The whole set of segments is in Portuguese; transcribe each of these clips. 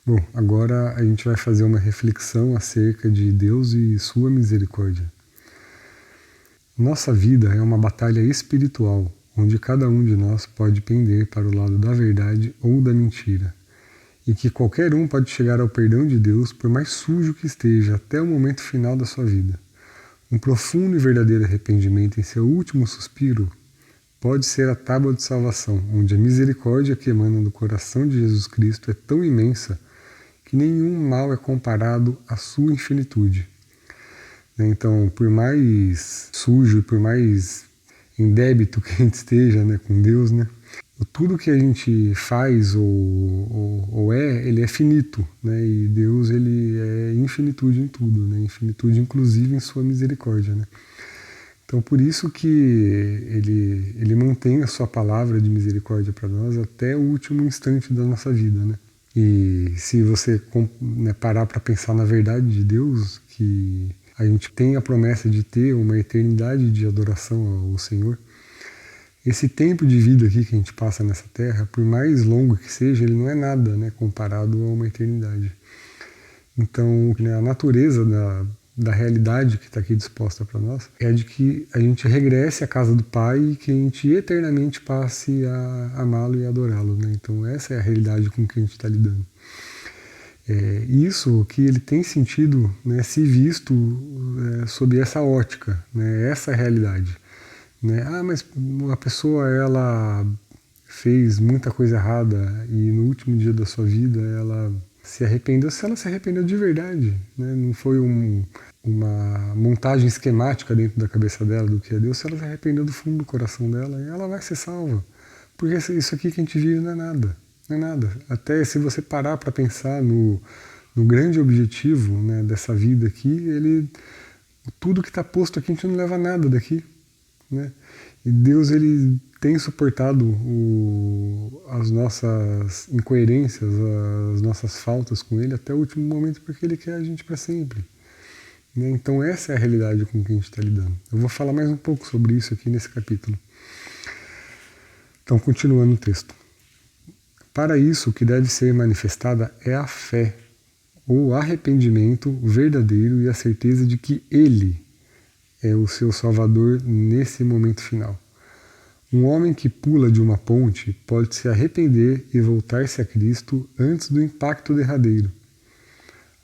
Bom, agora a gente vai fazer uma reflexão acerca de Deus e sua misericórdia. Nossa vida é uma batalha espiritual, onde cada um de nós pode pender para o lado da verdade ou da mentira, e que qualquer um pode chegar ao perdão de Deus por mais sujo que esteja até o momento final da sua vida. Um profundo e verdadeiro arrependimento em seu último suspiro pode ser a tábua de salvação, onde a misericórdia que emana do coração de Jesus Cristo é tão imensa que nenhum mal é comparado à sua infinitude. Então, por mais sujo e por mais em débito que a gente esteja, né, com Deus, né, tudo que a gente faz ou ele é finito, né, e Deus ele é infinitude em tudo, né, infinitude inclusive em sua misericórdia, né. Então, por isso que ele mantém a sua palavra de misericórdia para nós até o último instante da nossa vida, né. E se você, né, parar para pensar na verdade de Deus, que a gente tem a promessa de ter uma eternidade de adoração ao Senhor, esse tempo de vida aqui que a gente passa nessa terra, por mais longo que seja, ele não é nada, né, comparado a uma eternidade. Então, né, a natureza da realidade que está aqui disposta para nós é de que a gente regresse à casa do Pai e que a gente eternamente passe a amá-lo e adorá-lo, né? Então essa é a realidade com que a gente está lidando. Isso que ele tem sentido, né, se visto sob essa ótica, né, essa é a realidade. Né? Mas uma pessoa ela fez muita coisa errada e no último dia da sua vida ela se arrependeu, se ela se arrependeu de verdade, né? Não foi uma montagem esquemática dentro da cabeça dela do que é Deus, se ela se arrependeu do fundo do coração dela, ela vai ser salva. Porque isso aqui que a gente vive não é nada, não é nada. Até se você parar para pensar no grande objetivo, né, dessa vida aqui, tudo que está posto aqui a gente não leva nada daqui, né? E Deus ele tem suportado as nossas incoerências, as nossas faltas com ele até o último momento, porque ele quer a gente para sempre. Né? Então essa é a realidade com que a gente está lidando. Eu vou falar mais um pouco sobre isso aqui nesse capítulo. Então, continuando o texto. Para isso, o que deve ser manifestada é a fé, ou arrependimento verdadeiro e a certeza de que Ele é o seu Salvador nesse momento final. Um homem que pula de uma ponte pode se arrepender e voltar-se a Cristo antes do impacto derradeiro.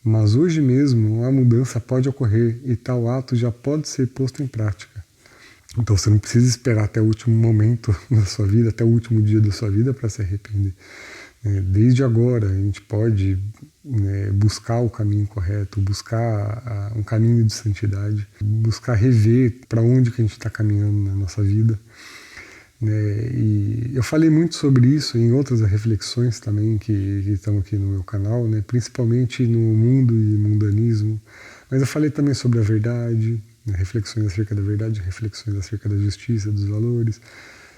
Mas hoje mesmo a mudança pode ocorrer e tal ato já pode ser posto em prática. Então você não precisa esperar até o último momento da sua vida, até o último dia da sua vida para se arrepender. Desde agora a gente pode, né, buscar o caminho correto, buscar um caminho de santidade, buscar rever para onde que a gente está caminhando na nossa vida. E eu falei muito sobre isso em outras reflexões também que estão aqui no meu canal, né, principalmente no mundo e mundanismo, mas eu falei também sobre a verdade, né, reflexões acerca da verdade, reflexões acerca da justiça, dos valores,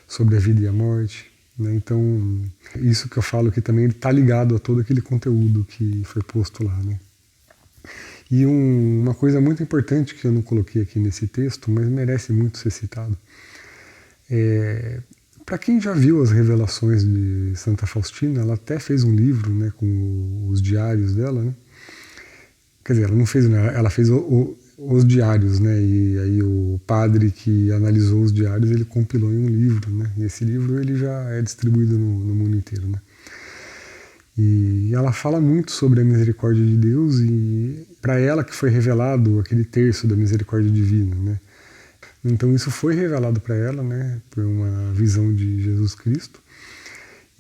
sobre a vida e a morte. Né, então, isso que eu falo aqui também está ligado a todo aquele conteúdo que foi posto lá. Né. E uma coisa muito importante que eu não coloquei aqui nesse texto, mas merece muito ser citado, para quem já viu as revelações de Santa Faustina, ela até fez um livro, né, com os diários dela, né? Quer dizer, ela não fez, né, ela fez os diários, né? E aí o padre que analisou os diários, ele compilou em um livro, né? E esse livro ele já é distribuído no mundo inteiro, né? E ela fala muito sobre a misericórdia de Deus e para ela que foi revelado aquele terço da misericórdia divina, né? Então isso foi revelado para ela, né, por uma visão de Jesus Cristo,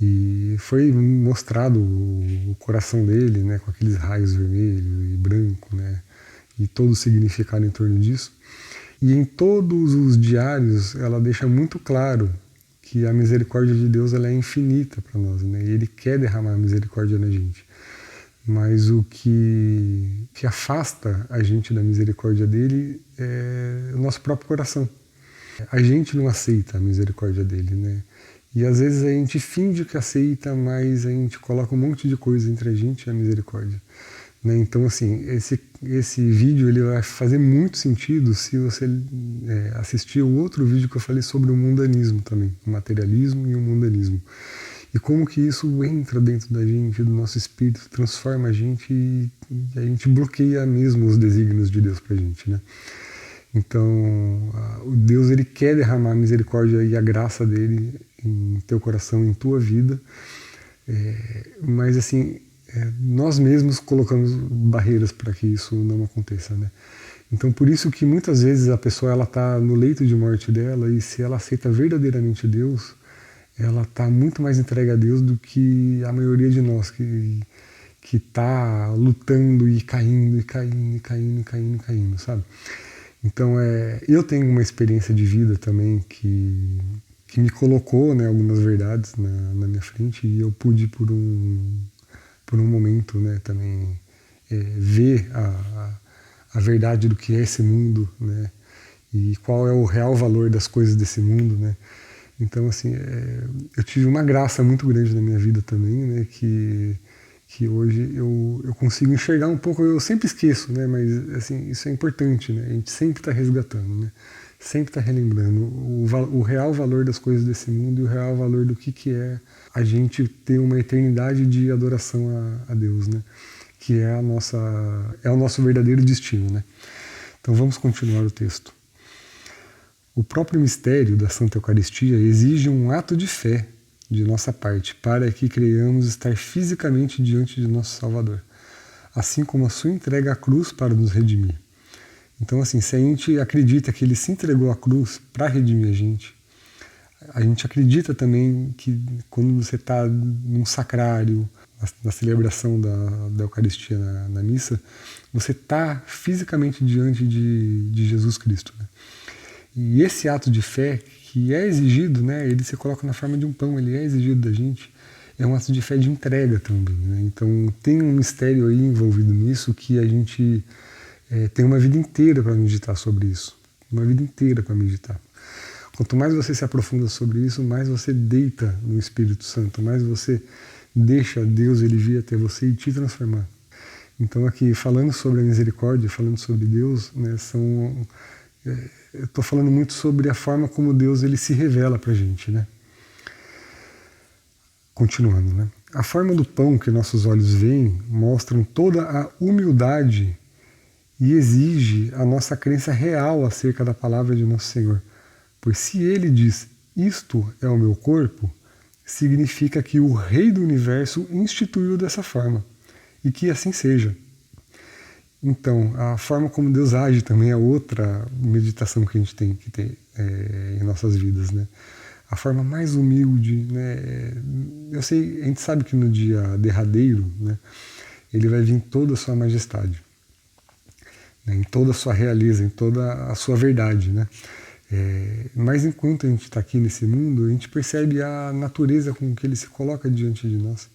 e foi mostrado o coração dele, né, com aqueles raios vermelho e branco, né, e todo o significado em torno disso. E em todos os diários ela deixa muito claro que a misericórdia de Deus ela é infinita para nós, né, e Ele quer derramar misericórdia na gente. Mas o que afasta a gente da misericórdia dele é o nosso próprio coração. A gente não aceita a misericórdia dele, né? E às vezes a gente finge que aceita, mas a gente coloca um monte de coisa entre a gente e a misericórdia. Né? Então, assim, esse vídeo ele vai fazer muito sentido se você assistir o outro vídeo que eu falei sobre o mundanismo também, o materialismo e o mundanismo. E como que isso entra dentro da gente, do nosso espírito, transforma a gente e a gente bloqueia mesmo os desígnios de Deus pra gente, né? Então, o Deus, ele quer derramar a misericórdia e a graça dele em teu coração, em tua vida, mas assim, nós mesmos colocamos barreiras para que isso não aconteça, né? Então, por isso que muitas vezes a pessoa ela está no leito de morte dela e se ela aceita verdadeiramente Deus, ela está muito mais entregue a Deus do que a maioria de nós que está lutando e caindo, e caindo, e caindo, e caindo, e caindo, sabe? Então, eu tenho uma experiência de vida também que me colocou, né, algumas verdades na minha frente e eu pude, por um momento, né, também ver a verdade do que é esse mundo, né, e qual é o real valor das coisas desse mundo, né. Então, assim, eu tive uma graça muito grande na minha vida também, né, que hoje eu consigo enxergar um pouco, eu sempre esqueço, né, mas assim, isso é importante, né, a gente sempre está resgatando, né, sempre está relembrando o real valor das coisas desse mundo e o real valor do que é a gente ter uma eternidade de adoração a Deus, né, que é o nosso verdadeiro destino, né. Então vamos continuar o texto. O próprio mistério da Santa Eucaristia exige um ato de fé de nossa parte, para que creiamos estar fisicamente diante de nosso Salvador, assim como a sua entrega à cruz para nos redimir. Então, assim, se a gente acredita que ele se entregou à cruz para redimir a gente acredita também que quando você está num sacrário, na celebração da Eucaristia na missa, você está fisicamente diante de Jesus Cristo, né? E esse ato de fé que é exigido, né, ele se coloca na forma de um pão, ele é exigido da gente, é um ato de fé de entrega também, né? Então tem um mistério aí envolvido nisso que a gente tem uma vida inteira para meditar sobre isso, uma vida inteira para meditar. Quanto mais você se aprofunda sobre isso, mais você deita no Espírito Santo, mais você deixa Deus ele vir até você e te transformar. Então aqui, falando sobre a misericórdia, falando sobre Deus, né, eu estou falando muito sobre a forma como Deus ele se revela para a gente, né? Continuando, né? A forma do pão que nossos olhos veem mostram toda a humildade e exige a nossa crença real acerca da palavra de nosso Senhor. Pois se ele diz, isto é o meu corpo, significa que o Rei do Universo instituiu dessa forma, e que assim seja. Então, a forma como Deus age também é outra meditação que a gente tem que ter em nossas vidas, né? A forma mais humilde, né? Eu sei, a gente sabe que no dia derradeiro, né, ele vai vir em toda a sua majestade, né, em toda a sua realeza, em toda a sua verdade, né? Mas enquanto a gente está aqui nesse mundo, a gente percebe a natureza com que ele se coloca diante de nós,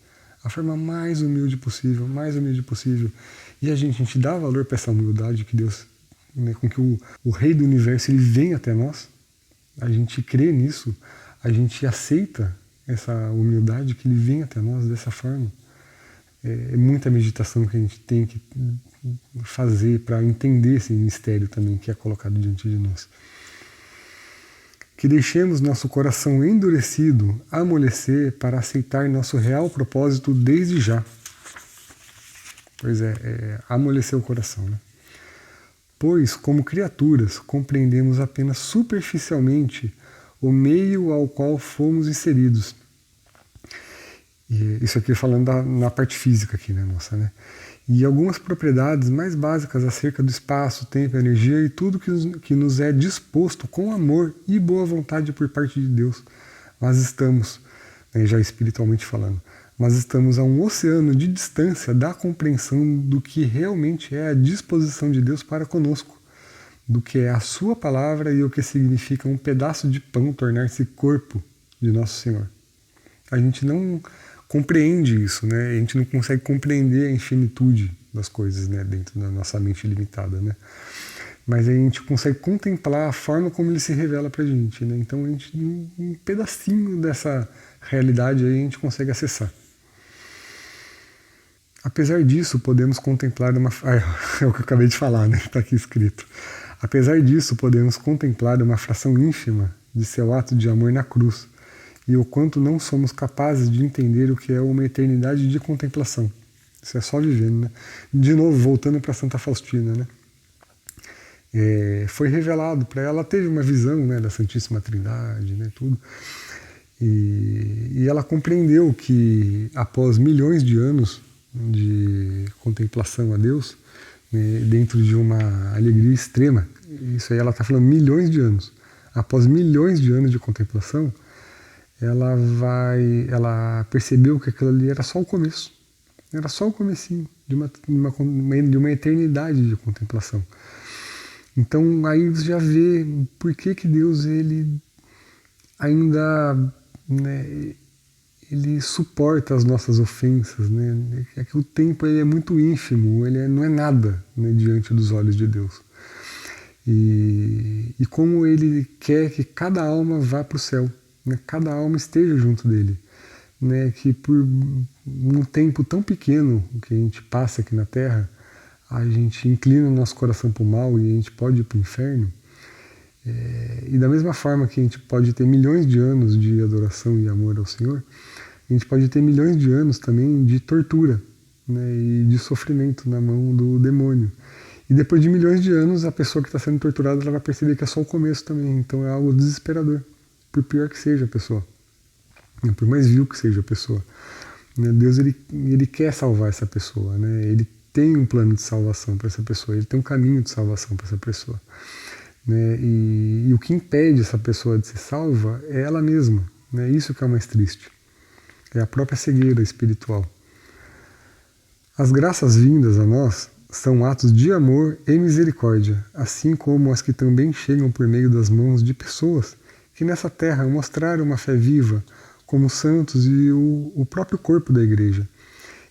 a forma mais humilde possível, mais humilde possível. E a gente dá valor para essa humildade que Deus, né, com que o Rei do Universo ele vem até nós. A gente crê nisso, a gente aceita essa humildade que ele vem até nós dessa forma. É muita meditação que a gente tem que fazer para entender esse mistério também que é colocado diante de nós. Que deixemos nosso coração endurecido amolecer para aceitar nosso real propósito desde já. Pois amolecer o coração, né? Pois, como criaturas, compreendemos apenas superficialmente o meio ao qual fomos inseridos. E isso aqui falando na parte física aqui, né, nossa, né? E algumas propriedades mais básicas acerca do espaço, tempo, energia e tudo que nos é disposto com amor e boa vontade por parte de Deus. Mas estamos, né, já espiritualmente falando, mas estamos a um oceano de distância da compreensão do que realmente é a disposição de Deus para conosco, do que é a sua palavra e o que significa um pedaço de pão tornar-se corpo de nosso Senhor. A gente não compreende isso, né? A gente não consegue compreender a infinitude das coisas, né, dentro da nossa mente limitada, né? Mas a gente consegue contemplar a forma como ele se revela pra gente, né? Então a gente, um pedacinho dessa realidade aí a gente consegue acessar. Apesar disso, podemos contemplar é o que eu acabei de falar, né? Está aqui escrito. Apesar disso, podemos contemplar uma fração ínfima de seu ato de amor na cruz, e o quanto não somos capazes de entender o que é uma eternidade de contemplação. Isso é só vivendo, né? De novo, voltando para Santa Faustina, né? Foi revelado para ela, teve uma visão, né, da Santíssima Trindade, né, tudo. E ela compreendeu que após milhões de anos de contemplação a Deus, né, dentro de uma alegria extrema, isso aí ela está falando milhões de anos, após milhões de anos de contemplação, ela percebeu que aquilo ali era só o começo, era só o comecinho de uma eternidade de contemplação. Então aí você já vê por que Deus ele ainda, né, ele suporta as nossas ofensas, né? É que o tempo ele é muito ínfimo, ele não é nada, né, diante dos olhos de Deus. E como ele quer que cada alma vá para o céu, né? Cada alma esteja junto dele, né? Que por um tempo tão pequeno que a gente passa aqui na Terra, a gente inclina o nosso coração para o mal e a gente pode ir para o inferno. E da mesma forma que a gente pode ter milhões de anos de adoração e amor ao Senhor, a gente pode ter milhões de anos também de tortura, né, e de sofrimento na mão do demônio. E depois de milhões de anos, a pessoa que está sendo torturada ela vai perceber que é só o começo também. Então é algo desesperador, por pior que seja a pessoa, por mais vil que seja a pessoa. Deus ele quer salvar essa pessoa, né? Ele tem um plano de salvação para essa pessoa, ele tem um caminho de salvação para essa pessoa. Né? E o que impede essa pessoa de ser salva é ela mesma. Né? Isso que é o mais triste. É a própria cegueira espiritual. As graças vindas a nós são atos de amor e misericórdia, assim como as que também chegam por meio das mãos de pessoas que nessa terra mostraram uma fé viva, como santos e o próprio corpo da Igreja,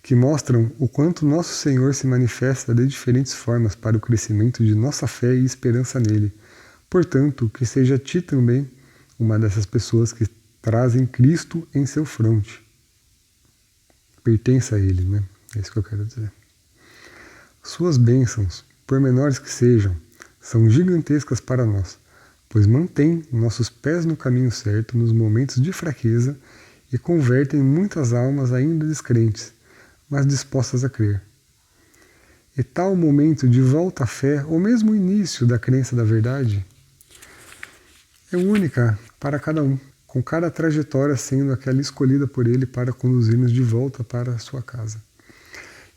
que mostram o quanto nosso Senhor se manifesta de diferentes formas para o crescimento de nossa fé e esperança nele. Portanto, que seja ti também uma dessas pessoas que trazem Cristo em seu fronte. Pertence a ele, né? É isso que eu quero dizer. Suas bênçãos, por menores que sejam, são gigantescas para nós, pois mantêm nossos pés no caminho certo nos momentos de fraqueza e convertem muitas almas ainda descrentes, mas dispostas a crer. E tal momento de volta à fé, ou mesmo o início da crença da verdade, é única para cada um, com cada trajetória sendo aquela escolhida por ele para conduzir-nos de volta para a sua casa.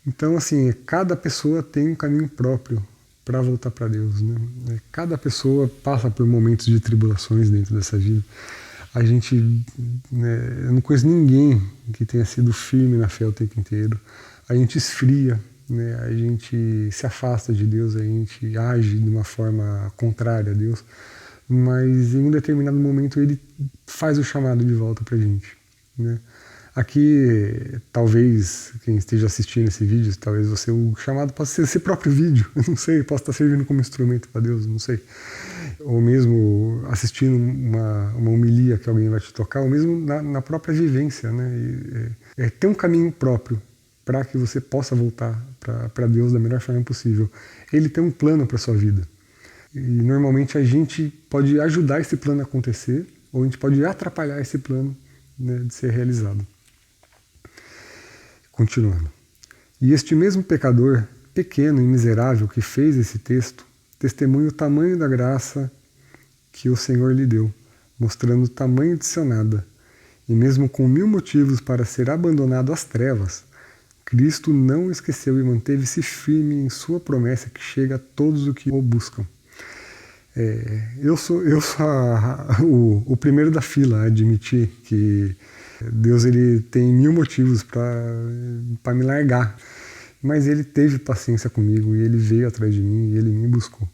Então, assim, cada pessoa tem um caminho próprio para voltar para Deus, né? Cada pessoa passa por momentos de tribulações dentro dessa vida. A gente, né, eu não conheço ninguém que tenha sido firme na fé o tempo inteiro. A gente esfria, né? A gente se afasta de Deus, a gente age de uma forma contrária a Deus, mas em um determinado momento ele faz o chamado de volta para a gente, né? Aqui, talvez, quem esteja assistindo esse vídeo, talvez o chamado possa ser esse próprio vídeo, eu não sei, posso estar servindo como instrumento para Deus, não sei. Ou mesmo assistindo uma homilia que alguém vai te tocar, ou mesmo na própria vivência, né? Ter um caminho próprio para que você possa voltar para Deus da melhor forma possível. Ele tem um plano para a sua vida. E normalmente a gente pode ajudar esse plano a acontecer, ou a gente pode atrapalhar esse plano, né, de ser realizado. Continuando. E este mesmo pecador, pequeno e miserável, que fez esse texto, testemunha o tamanho da graça que o Senhor lhe deu, mostrando o tamanho de seu nada. E mesmo com 1000 motivos para ser abandonado às trevas, Cristo não o esqueceu e manteve-se firme em sua promessa que chega a todos os que o buscam. Eu sou o primeiro da fila a admitir que Deus ele tem 1000 motivos para me largar, mas ele teve paciência comigo e ele veio atrás de mim e ele me buscou.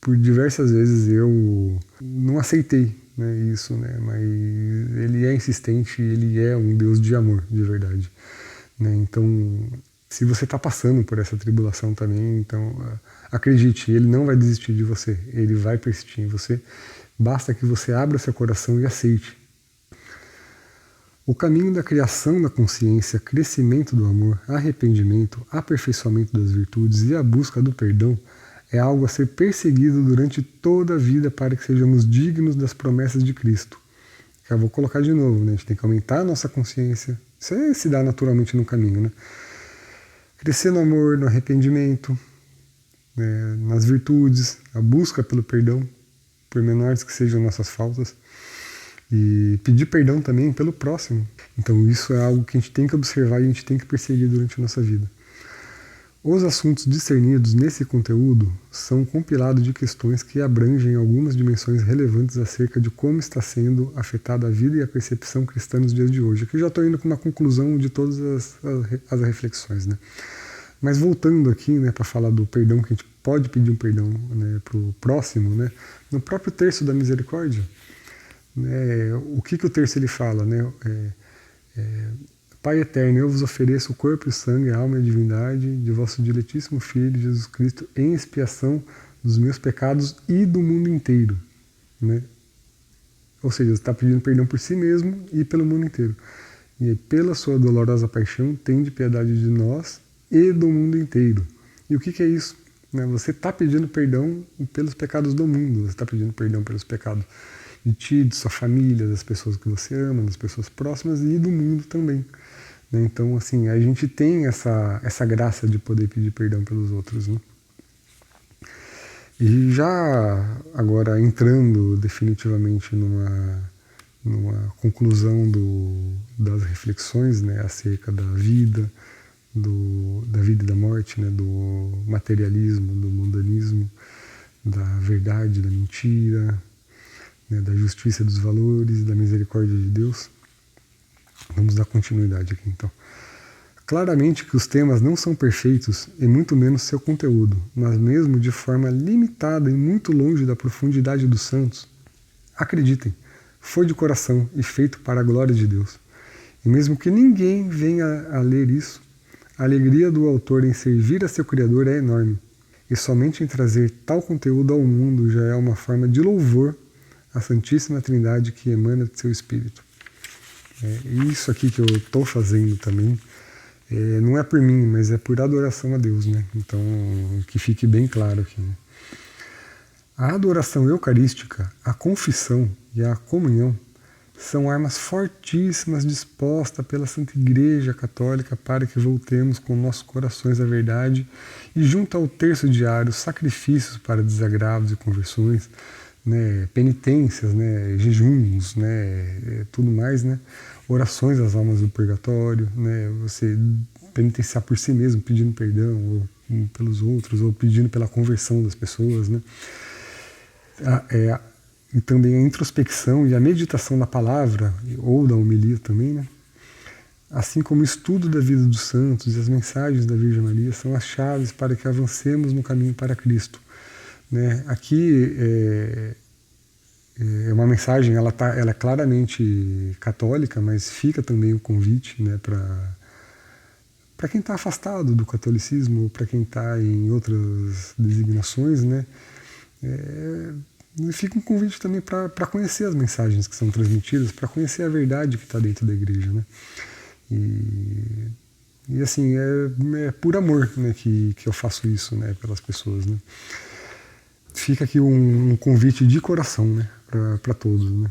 Por diversas vezes eu não aceitei, né, isso, né, mas ele é insistente, ele é um Deus de amor, de verdade, né? Então, se você está passando por essa tribulação também, então acredite, ele não vai desistir de você, ele vai persistir em você, basta que você abra seu coração e aceite. O caminho da criação da consciência, crescimento do amor, arrependimento, aperfeiçoamento das virtudes e a busca do perdão é algo a ser perseguido durante toda a vida para que sejamos dignos das promessas de Cristo. Eu vou colocar de novo, né? A gente tem que aumentar a nossa consciência. Isso aí se dá naturalmente no caminho, né? Crescer no amor, no arrependimento, né? Nas virtudes, a busca pelo perdão, por menores que sejam nossas faltas. E pedir perdão também pelo próximo. Então isso é algo que a gente tem que observar e a gente tem que perseguir durante a nossa vida. Os assuntos discernidos nesse conteúdo são compilados de questões que abrangem algumas dimensões relevantes acerca de como está sendo afetada a vida e a percepção cristã nos dias de hoje. Aqui já estou indo com uma conclusão de todas as reflexões, né? Mas voltando aqui, né, para falar do perdão, que a gente pode pedir um perdão, né, para o próximo, né? No próprio terço da misericórdia, né, o que o terço ele fala, né? Pai eterno, eu vos ofereço o corpo e o sangue, a alma e a divindade de vosso diletíssimo Filho, Jesus Cristo, em expiação dos meus pecados e do mundo inteiro. Né? Ou seja, você está pedindo perdão por si mesmo e pelo mundo inteiro. E pela sua dolorosa paixão, tende piedade de nós e do mundo inteiro. E o que é isso? Né? Você está pedindo perdão pelos pecados do mundo, você está pedindo perdão pelos pecados de ti, de sua família, das pessoas que você ama, das pessoas próximas e do mundo também. Então, assim, a gente tem essa graça de poder pedir perdão pelos outros, né? E já agora entrando definitivamente numa conclusão das reflexões, né, acerca da vida, da vida e da morte, né, do materialismo, do mundanismo, da verdade, da mentira, né, da justiça e dos valores, da misericórdia de Deus. Vamos dar continuidade aqui, então. Claramente que os temas não são perfeitos, e muito menos seu conteúdo, mas mesmo de forma limitada e muito longe da profundidade dos santos. Acreditem, foi de coração e feito para a glória de Deus. E mesmo que ninguém venha a ler isso, a alegria do autor em servir a seu Criador é enorme. E somente em trazer tal conteúdo ao mundo já é uma forma de louvor à Santíssima Trindade que emana de seu Espírito. Isso aqui que eu estou fazendo também não é por mim, mas é por adoração a Deus, né? Então, que fique bem claro aqui, né? A adoração eucarística, a confissão e a comunhão são armas fortíssimas dispostas pela Santa Igreja Católica para que voltemos com nossos corações à verdade e junto ao terço diário, sacrifícios para desagravos e conversões, né, penitências, né, jejuns, né, tudo mais, né, orações às almas do purgatório, né, você penitenciar por si mesmo, pedindo perdão, ou pelos outros, ou pedindo pela conversão das pessoas, né, e também a introspecção e a meditação da palavra, ou da homilia também, né, assim como o estudo da vida dos santos e as mensagens da Virgem Maria são as chaves para que avancemos no caminho para Cristo. Né? Aqui é uma mensagem, ela é claramente católica, mas fica também o convite, né, para quem está afastado do catolicismo, ou para quem está em outras designações, né, fica um convite também para conhecer as mensagens que são transmitidas, para conhecer a verdade que está dentro da igreja. Né? E assim, é por amor, né, que eu faço isso, né, pelas pessoas. Né? Fica aqui um convite de coração, né, para todos. Né?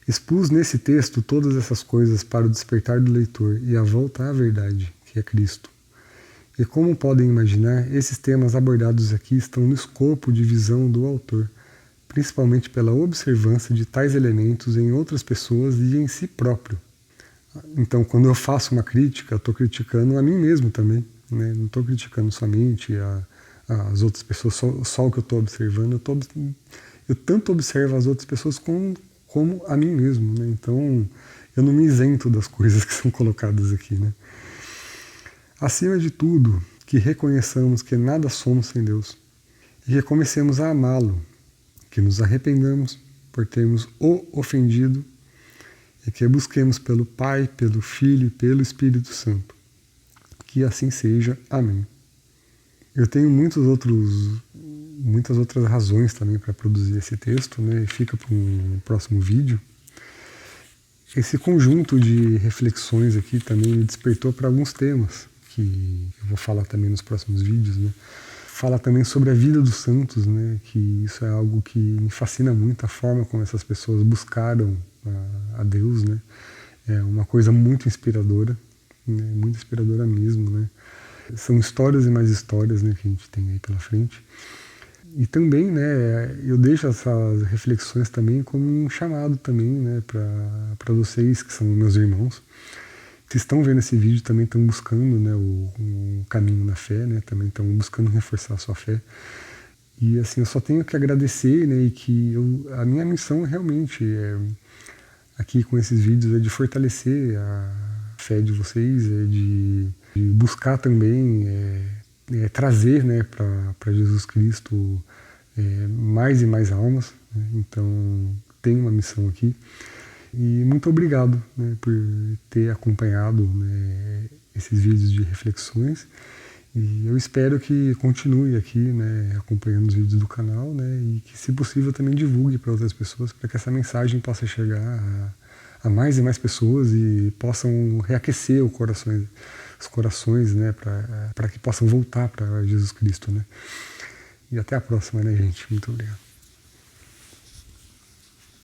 Expus nesse texto todas essas coisas para o despertar do leitor e a volta à verdade, que é Cristo. E como podem imaginar, esses temas abordados aqui estão no escopo de visão do autor, principalmente pela observância de tais elementos em outras pessoas e em si próprio. Então, quando eu faço uma crítica, eu estou criticando a mim mesmo também, né? Não estou criticando somente as outras pessoas, só o que eu estou observando. Eu tanto observo as outras pessoas como a mim mesmo. Né? Então, eu não me isento das coisas que são colocadas aqui. Né? Acima de tudo, que reconheçamos que nada somos sem Deus e que comecemos a amá-lo, que nos arrependamos por termos o ofendido e que busquemos pelo Pai, pelo Filho e pelo Espírito Santo. Que assim seja. Amém. Eu tenho muitas outras razões também para produzir esse texto, né? Fica para um próximo vídeo. Esse conjunto de reflexões aqui também me despertou para alguns temas que eu vou falar também nos próximos vídeos, né? Fala também sobre a vida dos santos, né? Que isso é algo que me fascina muito, a forma como essas pessoas buscaram a Deus, né? É uma coisa muito inspiradora, né? Muito inspiradora mesmo, né? São histórias e mais histórias, né, que a gente tem aí pela frente. E também, né, eu deixo essas reflexões também como um chamado também, né, para vocês que são meus irmãos, que estão vendo esse vídeo também estão buscando, né, o caminho na fé, né, também estão buscando reforçar a sua fé. E assim, eu só tenho que agradecer, né, e que a minha missão realmente aqui com esses vídeos é de fortalecer a fé de vocês, de buscar também trazer, né, para Jesus Cristo mais e mais almas, né? Então tem uma missão aqui. E muito obrigado, né, por ter acompanhado, né, esses vídeos de reflexões. E eu espero que continue aqui, né, acompanhando os vídeos do canal, né, e que, se possível, também divulgue para outras pessoas, para que essa mensagem possa chegar a mais e mais pessoas e possam reaquecer os corações, né, para que possam voltar para Jesus Cristo, né. E até a próxima, né, gente? Muito obrigado.